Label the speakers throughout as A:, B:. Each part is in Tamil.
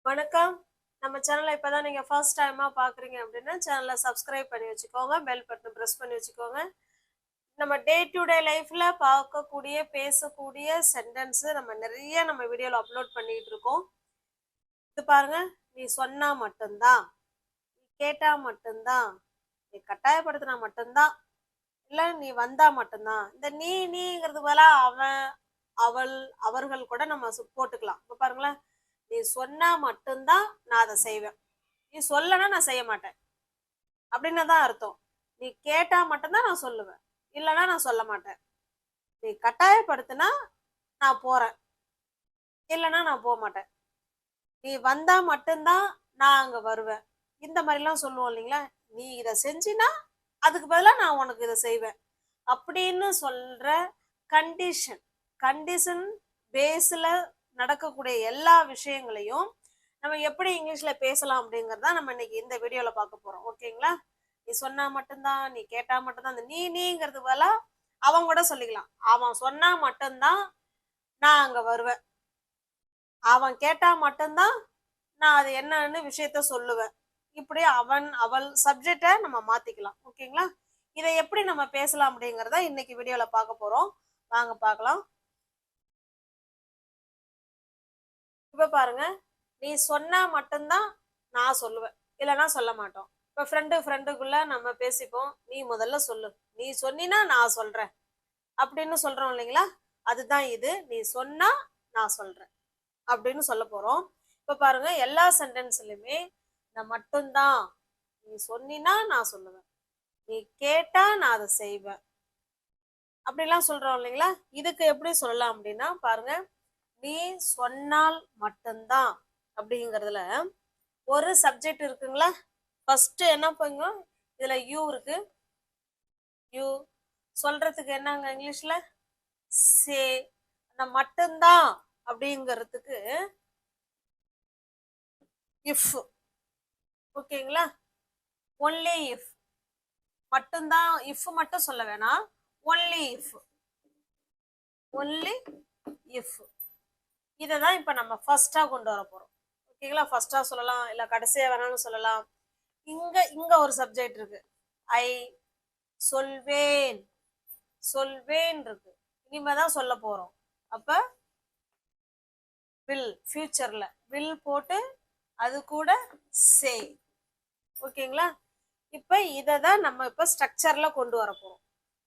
A: வணக்கம். நம்ம சேனலை இப்பதான் நீங்க ஃபர்ஸ்ட் டைமா பாக்குறீங்க அப்படின்னா சேனலை சப்ஸ்கிரைப் பண்ணி வச்சுக்கோங்க. பெல் பட்டன் பிரஸ் பண்ணி வச்சுக்கோங்க. நம்ம டே டு டே லைஃப்ல பார்க்கக்கூடிய பேசக்கூடிய சென்டென்ஸ் நம்ம வீடியோல அப்லோட் பண்ணிட்டு இருக்கோம். இது பாருங்க, நீ சொன்னா மட்டும்தான், நீ கேட்டா மட்டும்தான், நீ கட்டாயப்படுத்தினா மட்டும்தான், இல்ல நீ வந்தா மட்டும்தான். இந்த நீங்கிறது போல அவன், அவள், அவர்கள் கூட நம்ம போட்டுக்கலாம். இப்ப பாருங்களேன், நீ சொன்னா மட்டும்தான் நான் அதை செய்வேன், நீ சொல்லனா நான் செய்ய மாட்டேன் அப்படின்னு தான் அர்த்தம். நீ கேட்டா மட்டும்தான் நான் சொல்லுவேன், இல்லைன்னா நான் சொல்ல மாட்டேன். நீ கட்டாயப்படுத்தினா நான் போறேன், இல்லைன்னா நான் போக மாட்டேன். நீ வந்தா மட்டும்தான் நான் அங்க வருவேன். இந்த மாதிரிலாம் சொல்லுவோம் இல்லைங்களா? நீ இதை செஞ்சினா அதுக்கு பதிலாக நான் உனக்கு இதை செய்வேன் அப்படின்னு சொல்ற கண்டிஷன் கண்டிஷன் பேஸ்ல நடக்கக்கூடிய எல்லா விஷயங்களையும் நம்ம எப்படி இங்கிலீஷ்ல பேசலாம் அப்படிங்கறத நம்ம இன்னைக்கு இந்த வீடியோல பார்க்க போறோம். ஓகேங்களா? நீ சொன்னா மட்டும்தான், நீ கேட்டா மட்டும்தான், அந்த நீங்கிறது போல அவன் கூட சொல்லிக்கலாம். அவன் சொன்னா மட்டும்தான் நான் அங்க வருவேன், அவன் கேட்டா மட்டும்தான் நான் அது என்னன்னு விஷயத்த சொல்லுவேன். இப்படி அவன், அவள் சப்ஜெக்டை நம்ம மாத்திக்கலாம். ஓகேங்களா? இதை எப்படி நம்ம பேசலாம் அப்படிங்கறத இன்னைக்கு வீடியோல பார்க்க போறோம். வாங்க பார்க்கலாம். இப்ப பாருங்க, நீ சொன்னா மட்டும்தான் நான் சொல்லுவேன், இல்லைன்னா சொல்ல மாட்டோம். இப்ப ஃப்ரெண்டுக்குள்ள நம்ம பேசிப்போம். நீ முதல்ல சொல்லு, நீ சொன்னினா நான் சொல்றேன் அப்படின்னு சொல்றோம் இல்லைங்களா? அதுதான் இது. நீ சொன்னா நான் சொல்றேன் அப்படின்னு சொல்ல போறோம். இப்ப பாருங்க, எல்லா சென்டென்ஸ்லயுமே நான் மட்டும்தான், நீ சொன்னினா நான் சொல்லுவேன், நீ கேட்டா நான் அதை செய்வேன் அப்படிலாம் சொல்றோம் இல்லைங்களா? இதுக்கு எப்படி சொல்லலாம் அப்படின்னா பாருங்க, நீ சொன்னால் மட்டும்தான் அப்படிங்கிறதுல ஒரு சப்ஜெக்ட் இருக்குங்களா? ஃபர்ஸ்ட் என்ன பண்ணுங்க, இதுல யூ இருக்கு. யூ சொல்றதுக்கு என்னங்க இங்கிலீஷ்ல? சே. அந்த மட்டும்தான் அப்படிங்கிறதுக்கு இஃப். ஓகேங்களா? Only if. மட்டும்தான், இஃப் மட்டும் சொல்ல வேணாம், ஒன்லி இஃப். Only if. இதைதான் இப்ப நம்ம ஃபர்ஸ்டா கொண்டு வர போறோம். ஓகேங்களா? ஃபர்ஸ்டா சொல்லலாம், இல்ல கடைசியா வேணாலும் சொல்லலாம். இங்க ஒரு சப்ஜெக்ட் இருக்கு, ஐ. சொல்வேன், சொல்வேன் இருக்கு. இனிமேதான் சொல்ல போறோம். அப்ப வில், ஃபியூச்சர்ல வில் போட்டு அது கூட சே. ஓகேங்களா? இப்ப இததான் நம்ம இப்ப ஸ்ட்ரக்சர்ல கொண்டு வர போறோம்.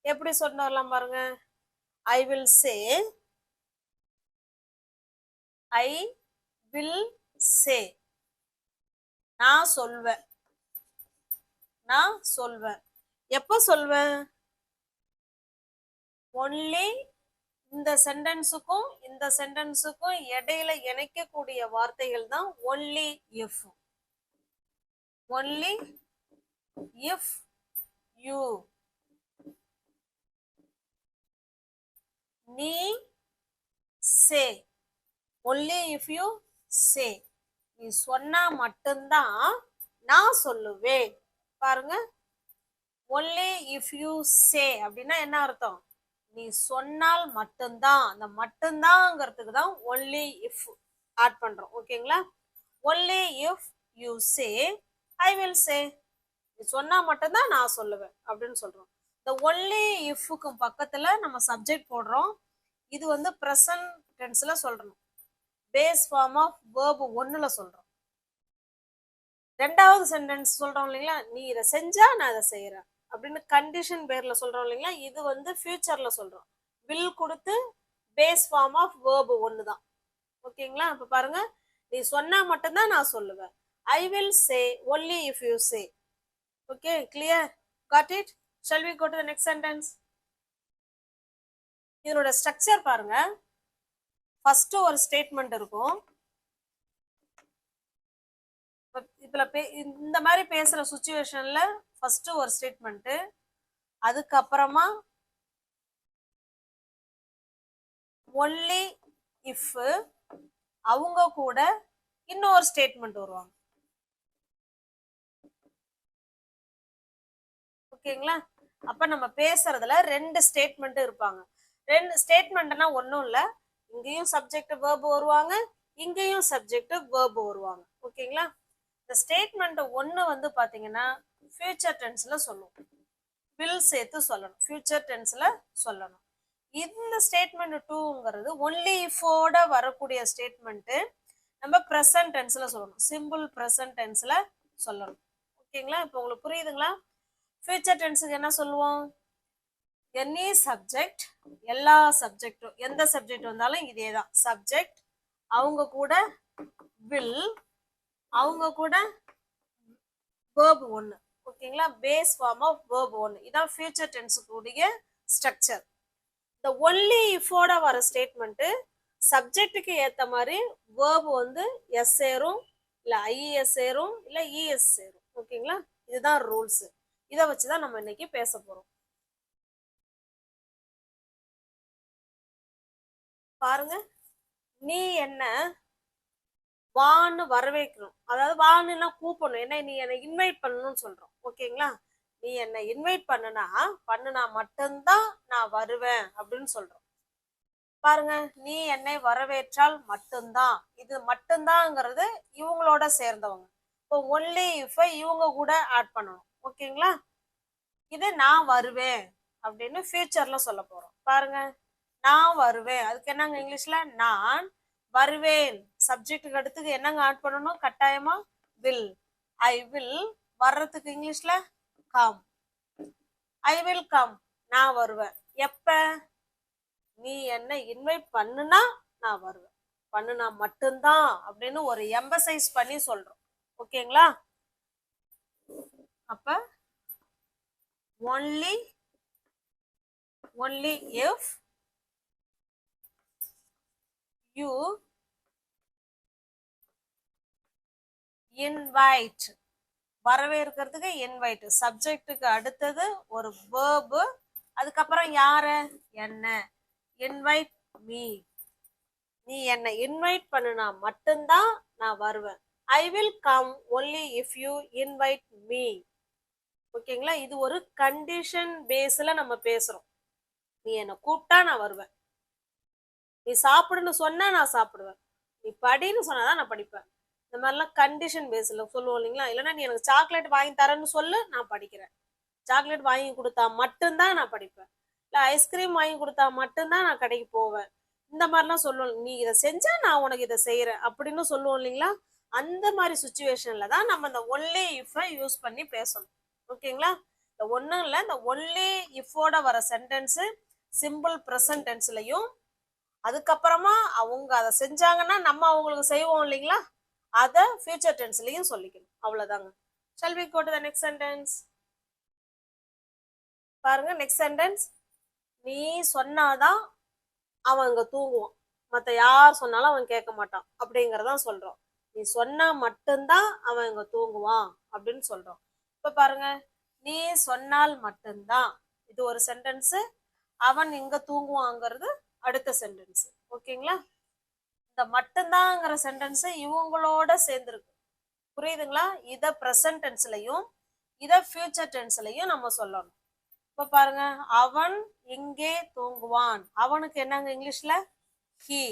A: எப்படி சொன்ன வரலாம் பாருங்க. I will say, I will சே. நான் சொல்வேன், நான் சொல்வேன். எப்ப சொல்வேன்? ஒன்லி இந்த சென்டென்ஸுக்கும் இந்த சென்டென்ஸுக்கும் இடையில இணைக்கக்கூடிய வார்த்தைகள் தான் only if. Only if you, நீ say. Only if you say. நீ சொன்னா மட்டும்தான் நான் சொல்லுவேன். பாருங்க, ஒன்லி இஃப் யூ சே அப்படின்னா என்ன அர்த்தம்? நீ சொன்னால் மட்டும்தான். அந்த மட்டும்தான்ங்கிறதுக்கு தான் ஒன்லி இஃப் ஆட் பண்றோம். ஓகேங்களா? Only if you say I will சே. நீ சொன்னா மட்டும்தான் நான் சொல்லுவேன் அப்படின்னு சொல்றோம். இந்த ஒன்லி இஃப்க்கு பக்கத்துல நம்ம சப்ஜெக்ட் போடுறோம். இது வந்து பிரசன்ட் டென்ஸ்ல சொல்றோம், பேஸ் ஃபார்ம் ஆஃப் வேர்ப் 1ல சொல்றோம். ரெண்டாவது சென்டென்ஸ் சொல்றோம் இல்லைங்களா, நீ இதை செஞ்சா நான் இதை செய்யறேன் அப்படின்னு கண்டிஷன் பேர்ல சொல்றோம் இல்லைங்களா, இது வந்து ஃபியூச்சர்ல சொல்றோம். வில் கொடுத்து பேஸ் ஃபார்ம் ஆஃப் வேர்ப் 1 தான். ஓகேங்களா? இப்ப பாருங்க, நீ சொன்னா மட்டும்தான் நான் சொல்லுவேன். I will say only if you say. Okay, clear? Got it? Shall we go to the next sentence? இதனோட ஸ்ட்ரக்சர் பாருங்க. ஃபர்ஸ்ட் ஒரு ஸ்டேட்மெண்ட் இருக்கும். இதுல இந்த மாதிரி பேசுற சுச்சுவேஷன்ல ஃபர்ஸ்ட் ஒரு ஸ்டேட்மெண்ட், அதுக்கப்புறமா ஒன்லி இஃப், அவங்க கூட இன்னொரு ஸ்டேட்மெண்ட் வருவாங்க. ஓகேங்களா? அப்ப நம்ம பேசுறதுல ரெண்டு ஸ்டேட்மெண்ட் இருப்பாங்க. ரெண்டு ஸ்டேட்மெண்ட்னா ஒன்றும் இல்லை, இங்கேயும் சப்ஜெக்ட் வேர்ப் வருவாங்க, இங்கேயும் சப்ஜெக்ட் verb வருவாங்க. ஓகேங்களா? இந்த ஸ்டேட்மெண்ட் 1 வந்து பாத்தீங்கன்னா ஃபியூச்சர் டென்ஸ்ல சொல்லுவோம். will சேர்த்து சொல்லணும். ஃபியூச்சர் டென்ஸ்ல சொல்லணும். இந்த ஸ்டேட்மெண்ட் 2ங்கிறது ஒன்லி இஃபோட வரக்கூடிய ஸ்டேட்மெண்ட் நம்ம ப்ரெசன்ட் டென்ஸ்ல சொல்லணும். சிம்பிள் ப்ரெசன்ட் டென்ஸ்ல சொல்லணும். ஓகேங்களா? இப்போ உங்களுக்கு புரியுதுங்களா? ஃபியூச்சர் டென்ஸுக்கு என்ன சொல்லுவோம்? எனி சப்ஜெக்ட், எல்லா சப்ஜெக்டும், எந்த சப்ஜெக்ட் வந்தாலும் இதே தான். சப்ஜெக்ட் அவங்க கூட வில், அவங்க கூட verb 1. ஓகேங்களா? Base form of verb 1. இதான் ஃபியூச்சர் டென்ஸுக்குடைய ஸ்ட்ரக்சர். இந்த ஒன்லி இஃபோட வர ஸ்டேட்மெண்ட் சப்ஜெக்ட்டுக்கு ஏத்த மாதிரி verb வந்து எஸ் சேரும், இல்ல ஐஎஸ் சேரும், இல்ல இஎஸ் சேரும். ஓகேங்களா? இதுதான் ரூல்ஸ். இதை வச்சுதான் நம்ம இன்னைக்கு பேச போறோம். பாருங்க, நீ என்ன வான்னு வரவேற்கணும். அதாவது வான்னு கூப்பிடணும். என்ன, நீ என்னை இன்வைட் பண்ணணும்னு சொல்றோம். ஓகேங்களா? நீ என்னை இன்வைட் பண்ணுனா மட்டும்தான் நான் வருவேன் அப்படின்னு சொல்றோம். பாருங்க, நீ என்னை வரவேற்றால் மட்டும்தான். இது மட்டும்தான்ங்கிறது இவங்களோட சேர்ந்தவங்க. இப்போ ஒன்லி இஃப் இவங்க கூட ஆட் பண்ணணும். ஓகேங்களா? இது நான் வருவேன் அப்படின்னு ஃபியூச்சர்ல சொல்ல போறோம். பாருங்க, நான் வருவேன், அதுக்கு என்னங்க இங்கிலீஷ்ல நான் வருவேன். சப்ஜெக்டுக்கு அடுத்துக்கு என்னங்க ஆட் பண்ணணும்? கட்டாயமா வில். ஐ வில் வர்றதுக்கு இங்கிலீஷ்ல கம். ஐ வில் கம், நான் வருவேன். எப்ப? நீ என்ன இன்வைட் பண்ணுனா நான் வருவேன். பண்ணுனா மட்டும்தான் அப்படின்னு ஒரு எம்பசைஸ் பண்ணி சொல்றோம். ஓகேங்களா? அப்ப only if you invite, வரவேற்கிறதுக்கு இன்வைட், சப்ஜெக்டுக்கு அடுத்தது ஒரு verb, அதுக்கப்புறம் யாரு? என்ன. இன்வைட் மீ, நீ என்னை இன்வைட் பண்ணுனா மட்டும்தான் நான் வருவேன். I will come only if you invite me. ஓகேங்களா? இது ஒரு கண்டிஷன் பேஸ்ல நம்ம பேசுறோம். நீ என்னை கூப்பிட்டா நான் வருவேன், நீ சாப்பிடுன்னு சொன்னா நான் சாப்பிடுவேன், நீ படின்னு சொன்னாதான் நான் படிப்பேன். இந்த மாதிரிலாம் கண்டிஷன் பேஸ்ல சொல்லுவோம் இல்லைங்களா? இல்லைன்னா நீ எனக்கு சாக்லேட் வாங்கி தரேன்னு சொல்லு, நான் படிக்கிறேன். சாக்லேட் வாங்கி கொடுத்தா மட்டும்தான் நான் படிப்பேன், இல்லை ஐஸ்கிரீம் வாங்கி கொடுத்தா மட்டும்தான் நான் கடைக்கு போவேன். இந்த மாதிரிலாம் சொல்லுவோம். நீ இதை செஞ்சா நான் உனக்கு இதை செய்யறேன் அப்படின்னு சொல்லுவோம் இல்லைங்களா? அந்த மாதிரி சுச்சுவேஷன்ல தான் நம்ம இந்த ஒன்லி இஃப் யூஸ் பண்ணி பேசணும். ஓகேங்களா? இந்த ஒன்றும் இல்லை, இந்த ஒன்லி இஃபோட வர சென்டென்ஸ் சிம்பிள் ப்ரெசன்ட் டென்ஸ்லையும், அதுக்கப்புறமா அவங்க அதை செஞ்சாங்கன்னா நம்ம அவங்களுக்கு செய்வோம் இல்லைங்களா? அதை ஃபியூச்சர் டென்ஸ்லையும் சொல்லிக்கணும். அவ்வளவுதாங்க. Shall we go to the next sentence? பாருங்க, நெக்ஸ்ட் சென்டென்ஸ். நீ சொன்னாதான் அவன் அங்க தூங்குவான், மத்த யார் சொன்னாலும் அவன் கேட்க மாட்டான் அப்படிங்கறதான் சொல்றோம். நீ சொன்னா மட்டும்தான் அவன் இங்க தூங்குவான் அப்படின்னு சொல்றோம். இப்ப பாருங்க, நீ சொன்னால் மட்டும்தான், இது ஒரு சென்டென்ஸ். அவன் இங்க தூங்குவாங்கிறது அடுத்த சென்டென்ஸ். ஓகேங்களா? இந்த மட்டும்தான்ங்கிற சென்டென்ஸ் இவங்களோட சேர்ந்துருக்கு. புரியுதுங்களா? இத ப்ரெசன்ட் டென்ஸ்லயும் இத ஃபியூச்சர் டென்ஸ்லயும் நம்ம சொல்லணும். இப்ப பாருங்க, அவன் இங்கே தூங்குவான். அவனுக்கு என்னங்க இங்கிலீஷ்ல ஹி.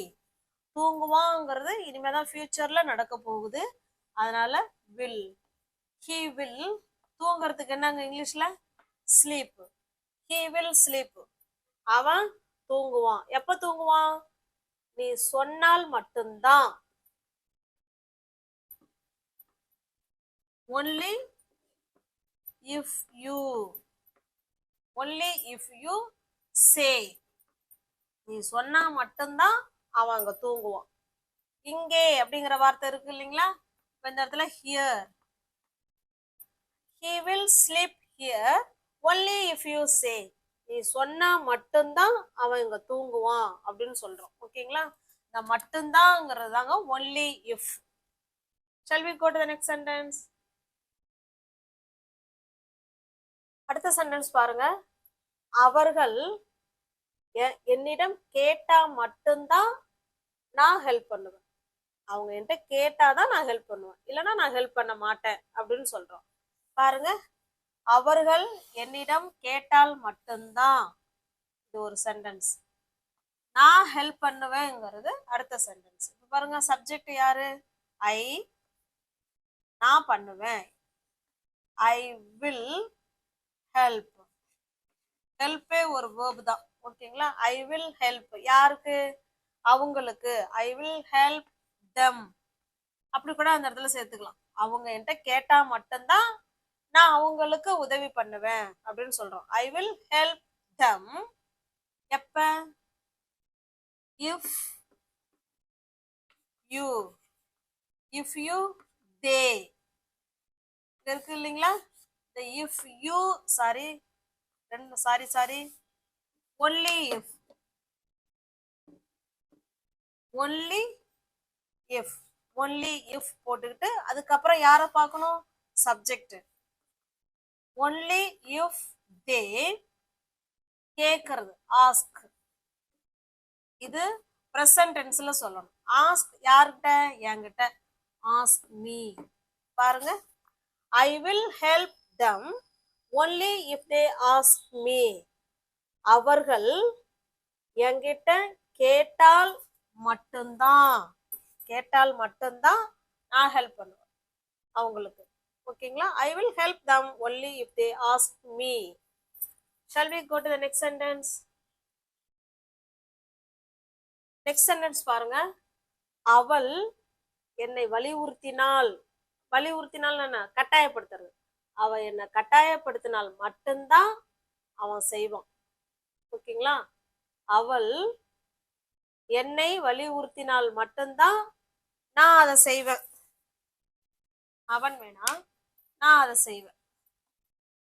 A: தூங்குவாங்கிறது இனிமேதான் ஃபியூச்சர்ல நடக்க போகுது, அதனால வில். He will. தூங்குறதுக்கு என்னங்க இங்கிலீஷ்ல ஸ்லீப். He will sleep. அவன் தூங்குவான். எப்ப தூங்குவான்? நீ சொன்னால் மட்டும்தான். only if you say, நீ சொன்னா மட்டும்தான் அவன் அங்க தூங்குவான். இங்கே அப்படிங்கிற வார்த்தை இருக்கு இல்லைங்களா? இந்த இடத்துல here, he will sleep here only if you say, நீ சொன்னா மட்டும்தான் அவன் இங்க தூங்குவான் அப்படின்னு சொல்றோம். ஓகேங்களா? இந்த மட்டும்தான்ங்கிறது தாங்க only if. Shall we go to the next sentence? அடுத்த சென்டென்ஸ் பாருங்க, அவர்கள் என்னிடம் கேட்டா மட்டும்தான் நான் ஹெல்ப் பண்ணுவேன். அவங்க என்கிட்ட கேட்டாதான் நான் ஹெல்ப் பண்ணுவேன், இல்லைன்னா நான் ஹெல்ப் பண்ண மாட்டேன் அப்படின்னு சொல்றோம். பாருங்க, அவர்கள் என்னிடம் கேட்டால் மட்டும்தான், இது ஒரு சென்டென்ஸ். நான் ஹெல்ப் பண்ணுவேங்கிறது அடுத்த சென்டென்ஸ். இப்போ பாருங்க, சப்ஜெக்ட் யாரு? ஐ. நான் பண்ணுவேன். ஐ வில் ஹெல்ப். ஹெல்ப்பே ஒரு வேர்ப் தான். ஓகேங்களா? ஐ வில் ஹெல்ப் யாருக்கு? அவங்களுக்கு. ஐ வில் ஹெல்ப் தெம். அப்படி கூட அந்த இடத்துல சேர்த்துக்கலாம். அவங்க என்கிட்ட கேட்டா மட்டும்தான் நான் அவங்களுக்கு உதவி பண்ணுவேன் அப்படின்னு சொல்றோம். ஐ வில் ஹெல்ப் தெம் எப்ப? If you. If you they இருக்கு இல்லைங்களா? இந்த if you sorry only if. Only if. Only if போட்டுக்கிட்டு அதுக்கப்புறம் யாரை பார்க்கணும்? சப்ஜெக்ட். ஒன்லி இஃப் தே கேட்கறது ஆஸ்க். இது ப்ரெசன்ட் டென்ஸ்ல சொல்லணும். ஆஸ்க் யார்கிட்ட? என்கிட்ட. Ask me. பாருங்க, I will help them only if they ask me. அவர்கள் என்கிட்ட கேட்டால் மட்டும்தான். கேட்டால் மட்டும்தான் நான் ஹெல்ப் பண்ணுவேன் அவங்களுக்கு. ஓகேங்களா? ஐ will help them only if they ask me. Shall we go to the next sentence? Next sentence பாருங்க. அவள் என்னை வலியுறுத்தினாள். வலியுறுத்தினாள் என்ன? கட்டாயப்படுத்துறது. அவ என்னை கட்டாயப்படுத்தினால் மட்டும்தான் அவன் செய்வான். ஓகேங்களா? அவள் என்னை வலியுறுத்தினால் மட்டும்தான் நான் அதை செய்வேன். அவன் வேணா, நான் அதை செய்வேன்.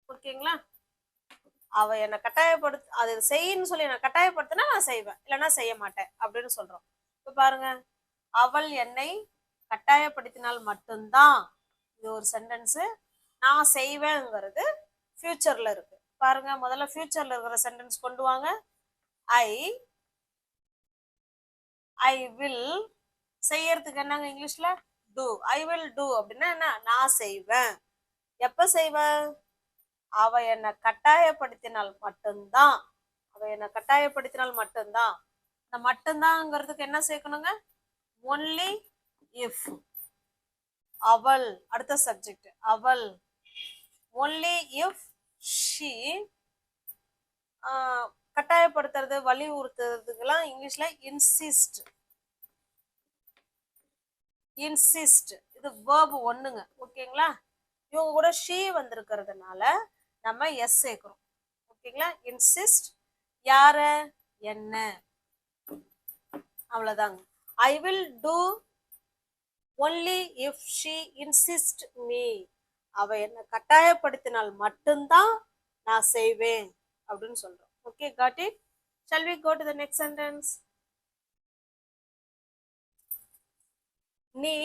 A: ஓகேங்களா? அவ என்னை அதை செய்யன்னு சொல்லி என்னை கட்டாயப்படுத்தினா நான் செய்வேன், இல்லைன்னா செய்ய மாட்டேன் அப்படின்னு சொல்றோம். இப்ப பாருங்க, அவள் என்னை கட்டாயப்படுத்தினால் மட்டும்தான். இது ஒரு சென்டென்ஸ். நான் செய்வேங்கிறது ஃபியூச்சர்ல இருக்கு. பாருங்க, முதல்ல ஃபியூச்சர்ல இருக்கிற சென்டென்ஸ் கொண்டு வாங்க. I will. செய்யறதுக்கு என்னங்க இங்கிலீஷ்ல? டூ. ஐ வில் டூ அப்படின்னா என்ன? நான் செய்வேன். எப்ப செய்வேன்? அவ என்னை கட்டாயப்படுத்தினால் மட்டும்தான். அவ என்னை கட்டாயப்படுத்தினால் மட்டும்தான். இந்த மட்டும்தான்ங்கிறதுக்கு என்ன சேர்க்கணுங்க? Only if. அவள் அடுத்த சப்ஜெக்ட். அவள். Only if she. கட்டாயப்படுத்துறது, வலியுறுத்துறதுக்கெல்லாம் இங்கிலீஷ்ல இன்சிஸ்ட். இன்சிஸ்ட் இது வேர்ப் ஒண்ணுங்க. ஓகேங்களா? இவங்க கூட ஷீ வந்திருக்கிறதுனால நம்ம எஸ் சேர்க்கிறோம். ஓகேங்களா? இன்சிஸ்ட் யார? என்ன. அவ்வளவுதாங்க. I will do only if she insist me. அவ என்ன கட்டாயப்படுத்தினால் மட்டும்தான் நான் செய்வேன் அப்படின்னு சொல்றோம். Okay, got it? Shall we go to the next sentence? நீ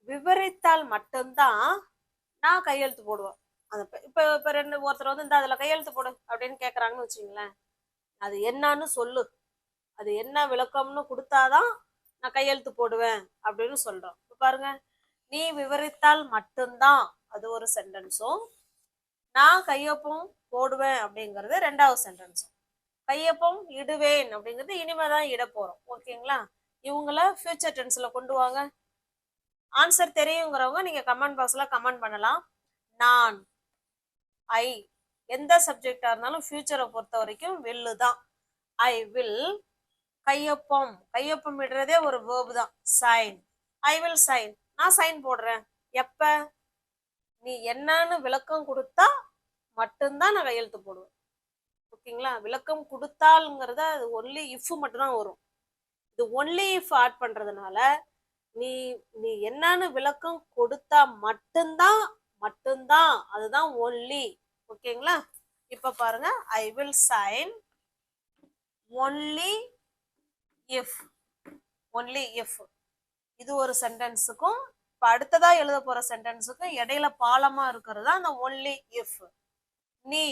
A: விவரித்தால் மட்டும்தான் நான் கையெழுத்து போடுவேன். அந்த இப்ப ஒருத்தர் வந்து இந்த அதுல கையெழுத்து போடு அப்படின்னு கேக்குறாங்கன்னு வச்சுங்களேன். அது என்னன்னு சொல்லு, அது என்ன விளக்கம்னு கொடுத்தாதான் நான் கையெழுத்து போடுவேன் அப்படின்னு சொல்றோம். பாருங்க, நீ விவரித்தால் மட்டும்தான் அது ஒரு சென்டென்ஸும், நான் கையொப்பம் போடுவேன் அப்படிங்கிறது ரெண்டாவது சென்டென்ஸும். கையொப்பம் இடுவேன் அப்படிங்கிறது இனிமேதான் இட போறோம். ஓகேங்களா? இவங்கள ஃபியூச்சர் டென்ஸ்ல கொண்டு வாங்க. ஆன்சர் தெரியுங்கிறவங்க நீங்க கமெண்ட் பாக்ஸ்ல கமெண்ட் பண்ணலாம். நான், ஐ, எந்த சப்ஜெக்டா இருந்தாலும் ஃபியூச்சரை பொறுத்த வரைக்கும் வில்லு தான். I will. கையொப்பம். கையொப்பம் இடுறதே ஒரு வேர்பு தான். சைன். I will sign. நான் சைன் போடுறேன். எப்ப? நீ என்னன்னு விளக்கம் கொடுத்தா மட்டும்தான் நான் கையெழுத்து போடுவேன். ஓகேங்களா? விளக்கம் கொடுத்தால்ங்கிறத அது ஒன்லி இஃப் மட்டும்தான் வரும். இது ஒன்லி இஃப் ஆட் பண்றதுனால நீ நீ என்னன்னு விளக்கம் கொடுத்தா மட்டும்தான் அதுதான் ஒன்லி. ஓகேங்களா? இப்ப பாருங்க, I will sign only if. Only if இது ஒரு சென்டென்ஸுக்கும் இப்ப அடுத்ததா எழுத போற சென்டென்ஸுக்கும் இடையில பாலமா இருக்கிறது தான் அந்த ஒன்லி இஃப். நீ,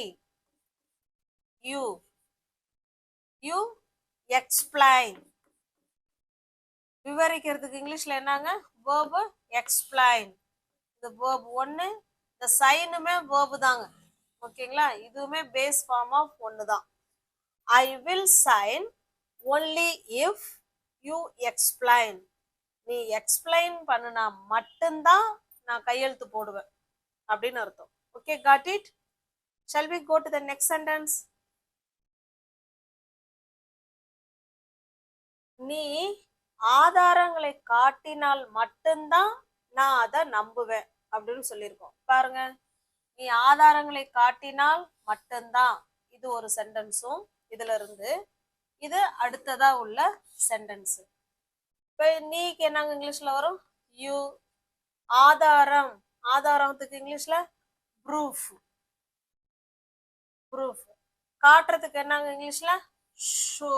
A: யூ எக்ஸ்பிளைன். விவரிக்கிறதுக்கு இங்கிலீஷ்ல என்னங்க? Verb explain. இந்த வேர்பு ஒண்ணு, இந்த சைனுமே வேர்பு தாங்க. ஓகேங்களா? இதுவுமே பேஸ் ஃபார்ம் ஆஃப் ஒன்று தான். I will sign only if you explain. நீ எக்ஸ்பிளைன் பண்ணுனா மட்டும்தான் நான் கையெழுத்து போடுவேன் அப்படின்னு அர்த்தம். Okay, got it? Shall we go to the next sentence? நீ ஆதாரங்களை காட்டினால் மட்டும்தான் நான் அதை நம்புவேன் அப்படின்னு சொல்லியிருக்கோம். பாருங்க, நீ ஆதாரங்களை காட்டினால் மட்டும்தான், இது ஒரு சென்டென்ஸும் இதுல இருந்து இது அடுத்ததா உள்ள சென்டென்ஸ். இப்ப நீக்கு என்னங்க இங்கிலீஷ்ல வரும்? யூ. ஆதாரம், ஆதாரத்துக்கு இங்கிலீஷ்ல ப்ரூஃப். ப்ரூஃப். காட்டுறதுக்கு என்னங்க இங்கிலீஷ்ல ஷோ.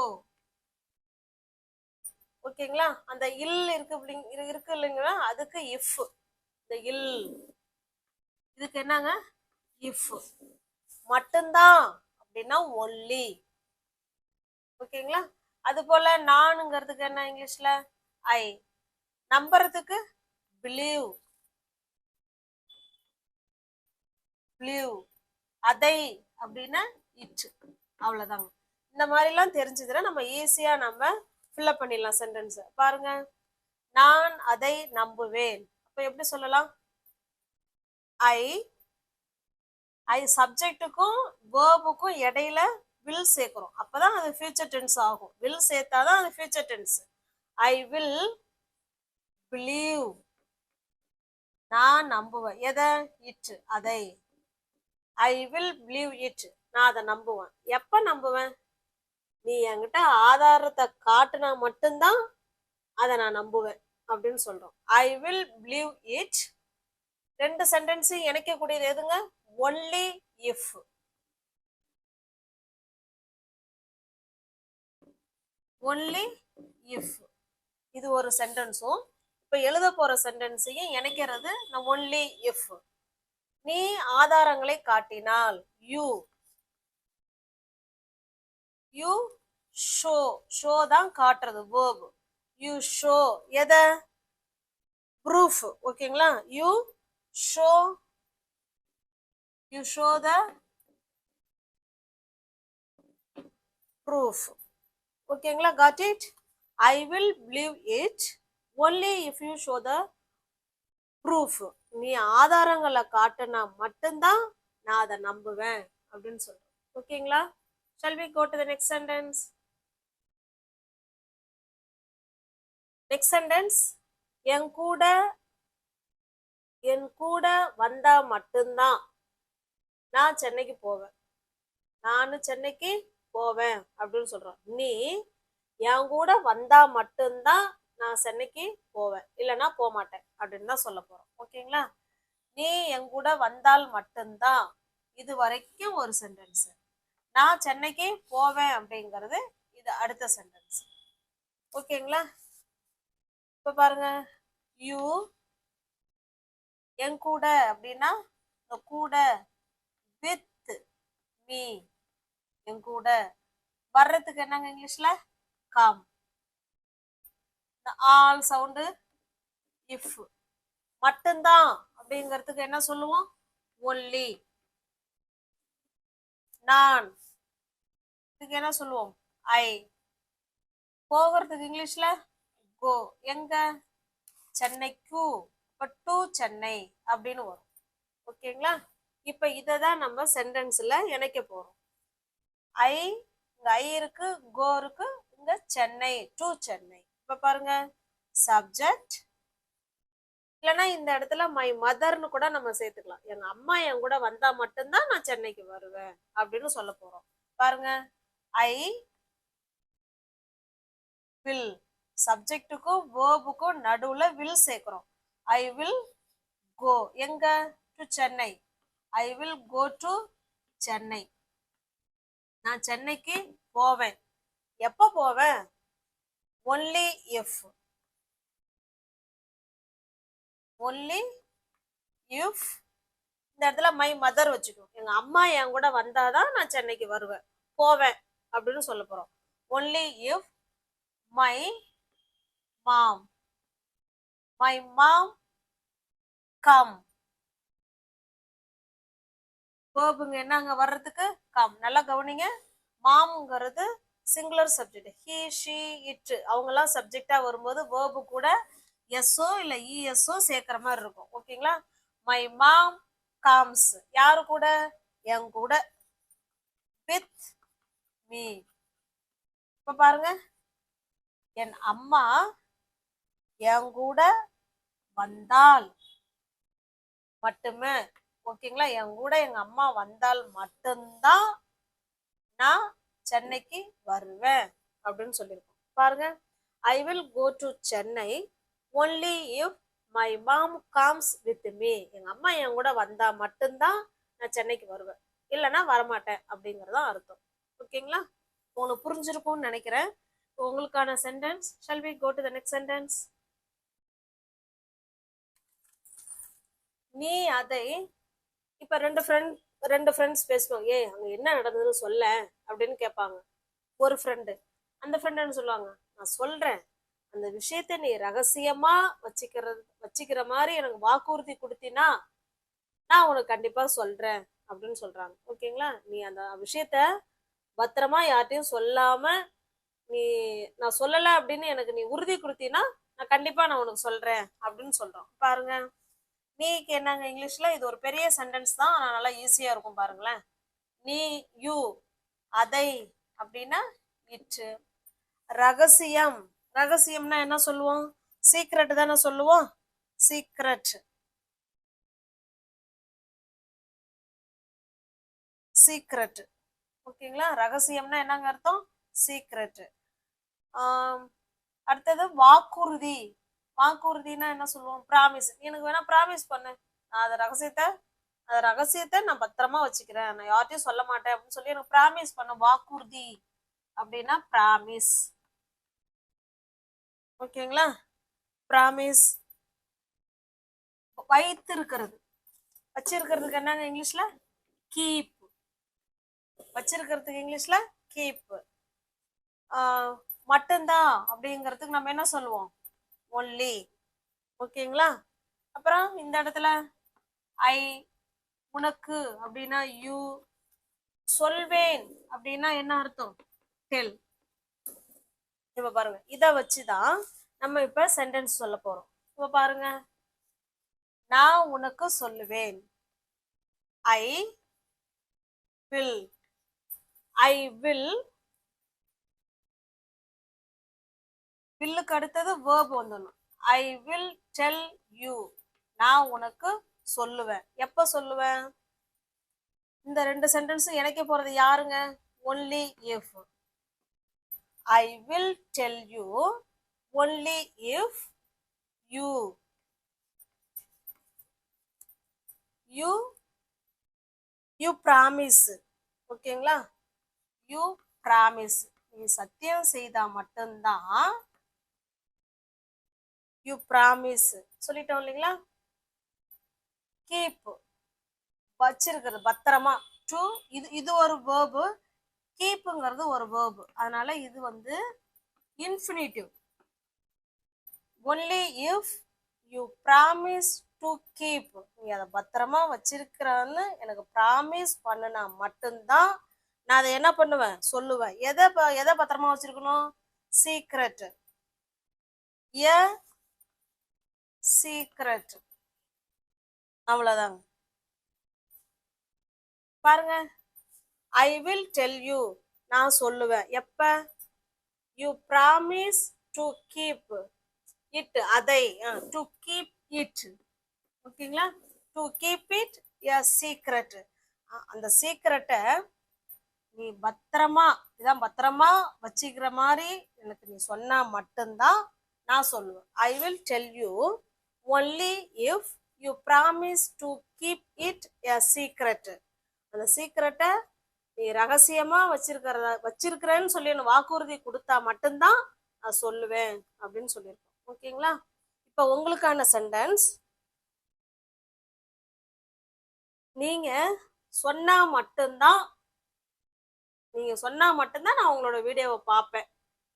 A: ஓகேங்களா? அந்த இல் இருக்கு இல்லைங்களா, அதுக்கு இஃப். இந்த இல் இதுக்கு என்னங்க இஃப். மட்டும்தான் அப்படின்னா ஒன்லி. ஓகேங்களா? அது போல நானுங்கிறதுக்கு என்ன இங்கிலீஷ்ல ஐ. நம்புறதுக்கு பிலீவ். பிலீவ். அதை அப்படின்னா இட். அவ்வளவுதாங்க. இந்த மாதிரி எல்லாம் தெரிஞ்சதுன்னா நம்ம ஈஸியா நம்ம ஃபில்அப் பண்ணிடலாம் சென்டென்ஸ். பாருங்க, நான் அதை நம்புவேன். அப்ப எப்படி சொல்லலாம்? ஐ. ஐ சப்ஜெக்டுக்கும் வேர்புக்கும் இடையில வில் சேர்க்கிறோம், அப்பதான் அது ஃபியூச்சர் டென்ஸ் ஆகும். வில் சேர்த்தாதான் அது future tense. I will believe. நான் நம்புவேன். எதை? இட். அதை. I will believe it. நான் அதை நம்புவேன். எப்ப நம்புவேன்? நீ என்கிட்ட ஆதாரத்தை காட்டுனா மட்டும்தான் அதை நான் நம்புவேன் அப்படின்னு சொல்றோம். ஐ வில் பிலீவ் இட். ரெண்டு சென்டென்ஸையும் இணைக்கக்கூடியது எதுங்க? Only if. Only if. இது ஒரு சென்டென்ஸும் இப்ப எழுத போற சென்டென்ஸையும் இணைக்கிறது ஒன்லி இஃப். நீ ஆதாரங்களை காட்டினால் யூ. You show. ஷோ தான் காட்டுறது, verb. You show. எதை? ப்ரூஃப். ஓகேங்களா? You show. You show the proof. ஓகேங்களா? got it? I will believe it only if you show the proof. நீ ஆதாரங்களை காட்டினா மட்டும்தான் நான் அதை நம்புவேன் அப்படின்னு சொல்றேன். ஓகேங்களா? Shall we go to the next sentence? Next sentence, என் கூட வந்தா மட்டும்தான் நான் சென்னைக்கு போவேன். நானும் சென்னைக்கு போவேன் அப்படின்னு சொல்றோம். நீ என் கூட வந்தா மட்டும்தான் நான் சென்னைக்கு போவேன், இல்லைன்னா போக மாட்டேன் அப்படின்னு தான் சொல்ல போறோம். ஓகேங்களா? நீ என் கூட வந்தால் மட்டும்தான், இது வரைக்கும் ஒரு சென்டென்ஸ். நான் சென்னைக்கு போவேன் அப்படிங்கிறது இது அடுத்த சென்டென்ஸ். ஓகேங்களா? இப்ப பாருங்க, யூ என் கூட அப்படின்னா கூட, வித் மீ. என் கூட வர்றதுக்கு என்னங்க இங்கிலீஷ்ல கம். All sound if. மட்டும்தான் அப்படிங்கிறதுக்கு என்ன சொல்லுவோம்? ஒன்லி. நான் இதுக்கு என்ன சொல்லுவோம்? ஐ. போகிறதுக்கு இங்கிலீஷ்ல கோ. எங்க? சென்னைக்கு. இப்ப டு சென்னை அப்படின்னு வரும். ஓகேங்களா? இப்ப இததான் நம்ம சென்டென்ஸ்ல இணைக்க போறோம். ஐ, இங்க ஐ இருக்கு, கோ இருக்கு, இங்க சென்னை, டு சென்னை. இப்ப பாருங்க, சப்ஜெக்ட் இல்லைன்னா இந்த இடத்துல மை மதர்னு கூட நம்ம சேர்த்துக்கலாம். எங்க அம்மா என் கூட வந்தா மட்டும்தான் நான் சென்னைக்கு வருவேன் அப்படின்னு சொல்ல போறோம். பாருங்க, ஐ வில். சப்ஜெக்டுக்கும் வேர்புக்கும் நடுவுல வில் சேர்க்கிறோம். I will go. எங்க? To Chennai. I will go to Chennai. நான் சென்னைக்கு போவேன். எப்ப போவேன்? Only if. Only if. இந்த இடத்துல மை மதர் வச்சுக்கணும். எங்க அம்மா என் கூட வந்தாதான் நான் சென்னைக்கு வருவேன், போவேன் அப்படின்னு சொல்ல போறோம். Only if my mom. My mom come. வேர்புங்க என்னங்க வர்றதுக்கு கம். நல்லா கவனிங்க, மாம்ங்கிறது singular subject. He she it அவங்கெல்லாம் சப்ஜெக்டா வரும்போது வேர்பு கூட எஸ்ஓ இல்லை இஎஸ்ஓ சேர்க்குற மாதிரி இருக்கும். ஓகேங்களா? மை மாம் கம்ஸ் யாரு கூட? என் கூட. With me. இப்ப பாருங்க, என் அம்மா என் கூட வந்தால் மட்டுமே. ஓகேங்களா? என் கூட எங்க அம்மா வந்தால் மட்டும்தான் நான் சென்னைக்கு வருவேன் அப்படின்னு சொல்லியிருக்கோம். பாருங்க, I will go to Chennai only if my mom comes with me. எங்க அம்மா என் கூட வந்தா மட்டும்தான் நான் சென்னைக்கு வருவேன், இல்லைன்னா வரமாட்டேன் அப்படிங்கறதான் அர்த்தம். ஓகேங்களா? உங்களுக்கு புரிஞ்சிருக்கும்னு நினைக்கிறேன். உங்களுக்கான sentence, shall we go to the next sentence? நீ அதை, இப்ப ரெண்டு ஃப்ரெண்ட்ஸ் பேசுவாங்க. அங்க என்ன நடந்ததுன்னு சொல்ல அப்படின்னு கேட்பாங்க. ஒரு ஃப்ரெண்டு, அந்த ஃப்ரெண்ட் என்ன சொல்லுவாங்க? நான் சொல்றேன், அந்த விஷயத்த நீ ரகசியமா வச்சுக்கிற மாதிரி எனக்கு வாக்குறுதி கொடுத்தினா நான் உனக்கு கண்டிப்பா சொல்றேன் அப்படின்னு சொல்றாங்க. ஓகேங்களா? நீ அந்த விஷயத்த பத்திரமா யார்ட்டையும் சொல்லாம நீ நான் சொல்லல அப்படின்னு எனக்கு நீ உறுதி கொடுத்தீன்னா நான் கண்டிப்பா நான் உனக்கு சொல்றேன் அப்படின்னு சொல்றோம். பாருங்க, நீக்கு என்னங்க இங்கிலீஷ்ல இது ஒரு பெரிய சென்டென்ஸ் தான், ஆனா நல்லா ஈஸியா இருக்கும். பாருங்களேன், நீ யூ அதை அப்படின்னா இட். ரகசியம், ரகசியம்னா என்ன சொல்லுவோம்? சீக்ரெட் தானே சொல்லுவோம். Secret, secret. ஓகேங்களா? ரகசியம்னா என்னங்க அர்த்தம்? சீக்ரெட். அடுத்தது வாக்குறுதி. வாக்குறுதினா என்ன சொல்லுவோம்? பிராமிஸ். எனக்கு வேணா பிராமிஸ் பண்ணு, நான் அந்த ரகசியத்தை நான் பத்திரமா வச்சுக்கிறேன், நான் யார்ட்டையும் சொல்ல மாட்டேன் அப்படின்னு சொல்லி எனக்கு பிராமிஸ் பண்ண. வாக்குறுதி அப்படின்னா பிராமிஸ். ஓகேங்களா? பிராமிஸ். வைத்திருக்கிறது, வச்சிருக்கிறதுக்கு என்னங்க இங்கிலீஷ்ல? கீப். வச்சிருக்கிறதுக்கு இங்கிலீஷ்ல கீப். மட்டும்தான் அப்படிங்கிறதுக்கு நம்ம என்ன சொல்லுவோம்? ஒன்லி. ஓகேங்களா? அப்புறம் இந்த இடத்துல ஐ, உனக்கு அப்படின்னா யூ, சொல்வேன் அப்படின்னா என்ன அர்த்தம்? டெல். இப்ப பாருங்க, இத வச்சுதான் நம்ம இப்ப சென்டென்ஸ் சொல்ல போறோம். இப்ப பாருங்க, நான் உனக்கு சொல்லுவேன். I will. ஐ வில், வில்லுக்கு அடுத்தது வேர்ப் வந்துடணும். ஐ வில் டெல் யூ, நான் உனக்கு சொல்லுவேன். எப்ப சொல்லுவேன்? இந்த ரெண்டு சென்டென்ஸும் இணைக்க போறது யாருங்க? Only if. I will tell you only if you you promise. ஓகேங்களா? யூ ப்ராமிஸ், நீ சத்தியம் செய்தா மட்டும்தான். யூ ப்ராமிஸ் சொல்லிட்டோம் இல்லைங்களா? கீப், வச்சிருக்கிறது பத்திரமா. டு, இது ஒரு வேர்பு, கீப்புங்கிறது ஒரு வேர்பு, அதனால இது வந்து infinitive. Only if you promise to keep, நீ அதை பத்திரமா வச்சிருக்கிறன்னு எனக்கு ப்ராமிஸ் பண்ணுனா மட்டும்தான் நான் அதை என்ன பண்ணுவேன்? சொல்லுவேன். எதை பத்திரமா வச்சிருக்கணும்? சீக்ரெட். எ சீக்ரெட். அவ்வளவுதாங்க. பாருங்க, ஐ வில் டெல் யூ, நான் சொல்லுவேன். எப்ப? You promise to keep it, அதை, டு கீப் இட். ஓகேங்களா? To keep it a secret. அந்த சீக்ரெட்டை நீ பத்திரமா, இதான் பத்திரமா வச்சுக்கிற மாதிரி எனக்கு நீ சொன்னா மட்டும்தான் நான் சொல்லுவேன். I will tell you only if you promise to keep it a secret. அந்த சீக்ரெட்டை நீ ரகசியமா வச்சிருக்கிறேன்னு சொல்லி வாக்குறுதி கொடுத்தா மட்டும்தான் நான் சொல்லுவேன் அப்படின்னு சொல்லியிருக்கேன். ஓகேங்களா? இப்ப உங்களுக்கான சென்டென்ஸ், நீங்க சொன்னா மட்டும்தான் நான் உங்களோட வீடியோவை பார்ப்பேன்,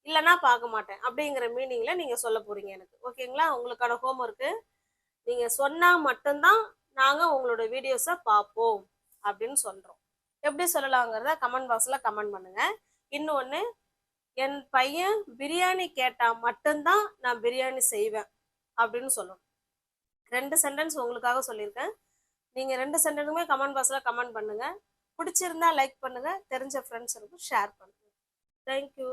A: இல்லைன்னா பார்க்க மாட்டேன் அப்படிங்கிற மீனிங்ல நீங்க சொல்ல போறீங்க எனக்கு. ஓகேங்களா? உங்களுக்கான ஹோம்ஒர்க்கு, நீங்க சொன்னா மட்டும்தான் நாங்க உங்களோட வீடியோஸை பார்ப்போம் அப்படின்னு சொல்றோம். எப்படி சொல்லலாங்கிறத கமெண்ட் பாக்ஸ்ல கமெண்ட் பண்ணுங்க. இன்னொன்னு, என் பையன் பிரியாணி கேட்டா மட்டும்தான் நான் பிரியாணி செய்வேன் அப்படின்னு சொல்லணும். 2 சென்டென்ஸ் உங்களுக்காக சொல்லியிருக்கேன். நீங்க 2 சென்டென்ஸுமே கமெண்ட் பாக்ஸ்ல கமெண்ட் பண்ணுங்க. பிடிச்சிருந்தா லைக் பண்ணுங்க, தெரிஞ்ச ஃப்ரெண்ட்ஸுக்கு ஷேர் பண்ணுங்க. தேங்க்யூ.